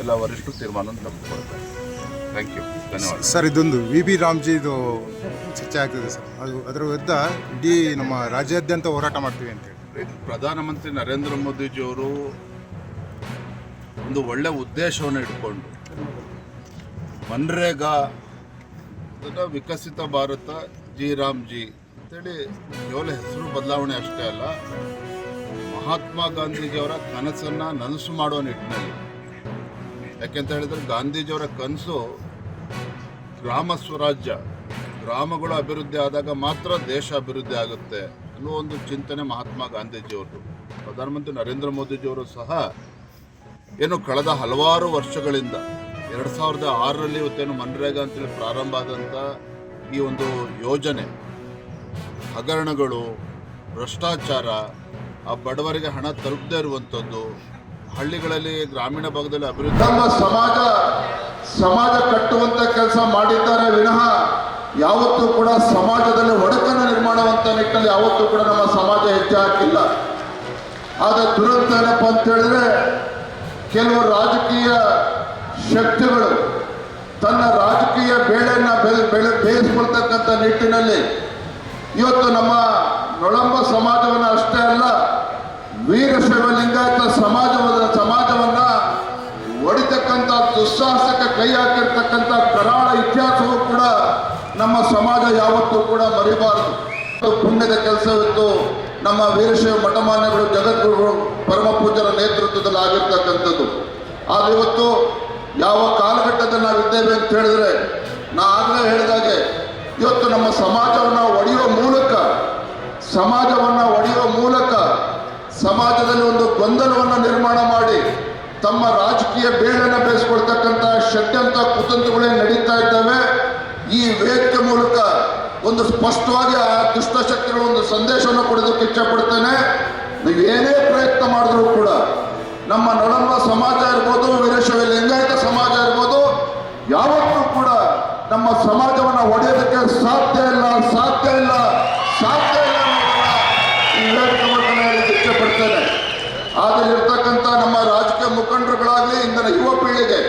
ಎಲ್ಲ ವರಿಷ್ಠರು ತೀರ್ಮಾನ ತೆಗೆದುಕೊಳ್ತಾರೆ. ಥ್ಯಾಂಕ್ ಯು, ಧನ್ಯವಾದ. ಸರ್, ಇದೊಂದು ವಿ ರಾಮ್ಜಿದು ಚರ್ಚೆ ಆಗ್ತಿದೆ ಸರ್. ಅದರ ವಿರುದ್ಧ ಇಡೀ ನಮ್ಮ ರಾಜ್ಯಾದ್ಯಂತ ಹೋರಾಟ ಮಾಡ್ತೀವಿ ಅಂತೇಳಿ ಪ್ರಧಾನಮಂತ್ರಿ ನರೇಂದ್ರ ಮೋದಿಜಿಯವರು ಒಂದು ಒಳ್ಳೆ ಉದ್ದೇಶವನ್ನು ಇಟ್ಕೊಂಡು ಮನ್ರೇಗಾ ವಿಕಸಿತ ಭಾರತ ರಾಮ್ಜಿ ಅಂತೇಳಿ ಕೇವಲ ಹೆಸರು ಬದಲಾವಣೆ ಅಷ್ಟೇ ಅಲ್ಲ, ಮಹಾತ್ಮ ಗಾಂಧೀಜಿಯವರ ಕನಸನ್ನು ನನಸು ಮಾಡುವ ನಿಟ್ಟಿನಲ್ಲಿ. ಯಾಕೆಂತ ಹೇಳಿದ್ರೆ ಗಾಂಧೀಜಿಯವರ ಕನಸು ಗ್ರಾಮ ಸ್ವರಾಜ್ಯ, ಗ್ರಾಮಗಳು ಅಭಿವೃದ್ಧಿ ಆದಾಗ ಮಾತ್ರ ದೇಶ ಅಭಿವೃದ್ಧಿ ಆಗುತ್ತೆ ಅನ್ನೋ ಒಂದು ಚಿಂತನೆ ಮಹಾತ್ಮ ಗಾಂಧೀಜಿಯವ್ರದ್ದು. ಪ್ರಧಾನಮಂತ್ರಿ ನರೇಂದ್ರ ಮೋದಿಜಿಯವರು ಸಹ ಏನು ಕಳೆದ ಹಲವಾರು ವರ್ಷಗಳಿಂದ 2006ರಲ್ಲಿ ಇವತ್ತೇನು ಮನ್ರೇಗಾ ಅಂತೇಳಿ ಪ್ರಾರಂಭ ಆದಂಥ ಈ ಒಂದು ಯೋಜನೆ ಹಗರಣಗಳು, ಭ್ರಷ್ಟಾಚಾರ, ಆ ಬಡವರಿಗೆ ಹಣ ತಲುಪದೇ ಇರುವಂಥದ್ದು, ಹಳ್ಳಿಗಳಲ್ಲಿ ಗ್ರಾಮೀಣ ಭಾಗದಲ್ಲಿ ಅಭಿವೃದ್ಧಿ ನಮ್ಮ ಸಮಾಜ ಕಟ್ಟುವಂತ ಕೆಲಸ ಮಾಡಿದ್ದಾರೆ ವಿನಃ ಯಾವತ್ತೂ ಕೂಡ ಸಮಾಜದಲ್ಲಿ ಒಡಕನ್ನು ನಿರ್ಮಾಣವಂತ ನಿಟ್ಟಿನಲ್ಲಿ ಯಾವತ್ತೂ ಕೂಡ ನಮ್ಮ ಸಮಾಜ ಹೆಜ್ಜೆ ಹಾಕಿಲ್ಲ. ಆದರೆ ದುರಂತ ಏನಪ್ಪ ಅಂತ ಹೇಳಿದ್ರೆ ಕೆಲವು ರಾಜಕೀಯ ಶಕ್ತಿಗಳು ತನ್ನ ರಾಜಕೀಯ ಬೇಳೆಯನ್ನ ಬೇಯಿಸ್ಕೊಳ್ತಕ್ಕಂಥ ನಿಟ್ಟಿನಲ್ಲಿ ಇವತ್ತು ನಮ್ಮ ನೊಳಂಬ ಸಮಾಜವನ್ನು ಅಷ್ಟೇ ಅಲ್ಲ, ವೀರಶೈವ ಲಿಂಗಾಯತ ಸಮಾಜವನ್ನ ಹೊಡಿತಕ್ಕಂಥ ದುಸ್ಸಾಹಸಕ್ಕೆ ಕೈ ಹಾಕಿರ್ತಕ್ಕಂಥ ಕರಾಳ ಇತಿಹಾಸವೂ ಕೂಡ ನಮ್ಮ ಸಮಾಜ ಯಾವತ್ತೂ ಕೂಡ ಮರಿಬಾರದು. ಪುಣ್ಯದ ಕೆಲಸವಿತ್ತು ನಮ್ಮ ವೀರಶೈವ ಮಠಮಾನ್ಯಗಳು, ಜಗದ್ಗುರುಗಳು, ಪರಮ ಪೂಜ್ಯರ ನೇತೃತ್ವದಲ್ಲಿ ಆಗಿರ್ತಕ್ಕಂಥದ್ದು. ಆದರೆ ಇವತ್ತು ಯಾವ ಕಾಲಘಟ್ಟದಲ್ಲಿ ನಾವಿದ್ದೇವೆ ಅಂತ ಹೇಳಿದ್ರೆ, ನಾ ಆಗಲೇ ಹೇಳಿದಾಗೆ ಇವತ್ತು ನಮ್ಮ ಸಮಾಜವನ್ನು ಒಡೆಯುವ ಮೂಲಕ ಸಮಾಜದಲ್ಲಿ ಒಂದು ಗೊಂದಲವನ್ನು ನಿರ್ಮಾಣ ಮಾಡಿ ತಮ್ಮ ರಾಜಕೀಯ ಬೇಳನ್ನು ಬೇಯಿಸ್ಕೊಳ್ತಕ್ಕಂಥ ಷಡ್ಯಂತ್ರ ಕುತಂತ್ರಗಳೇ ನಡೀತಾ ಇದ್ದಾವೆ. ಈ ವೇದಿಕೆ ಮೂಲಕ ಒಂದು ಸ್ಪಷ್ಟವಾಗಿ ಆ ದುಷ್ಟಶಕ್ತಿಗಳ ಒಂದು ಸಂದೇಶವನ್ನು ಕೊಡೋದಕ್ಕೆ ಇಚ್ಛಪಡ್ತೇನೆ. ನೀವು ಏನೇ ಪ್ರಯತ್ನ ಮಾಡಿದ್ರು ಕೂಡ ನಮ್ಮ ನೊಳಂಬ ಸಮಾಜ ಇರ್ಬೋದು, ವೀರಶೈವ ಲಿಂಗಾಯತ ಸಮಾಜ ಇರ್ಬೋದು, ಯಾವತ್ತೂ ಕೂಡ ನಮ್ಮ ಸಮಾಜವನ್ನು ಒಡೆಯೋದಕ್ಕೆ ಸಾಧ್ಯ ಇಲ್ಲ ಈ ವೇದಿಕೆ ಮೂಲಕ ಹೇಳಲಿಕ್ಕೆ ಇಚ್ಛಪಡ್ತೇನೆ. ಆದರೆ ಇರ್ತಕ್ಕಂಥ ನಮ್ಮ ರಾಜಕೀಯ ಮುಖಂಡರುಗಳಾಗಲಿ, ಇಂದಿನ ಯುವ ಪೀಳಿಗೆ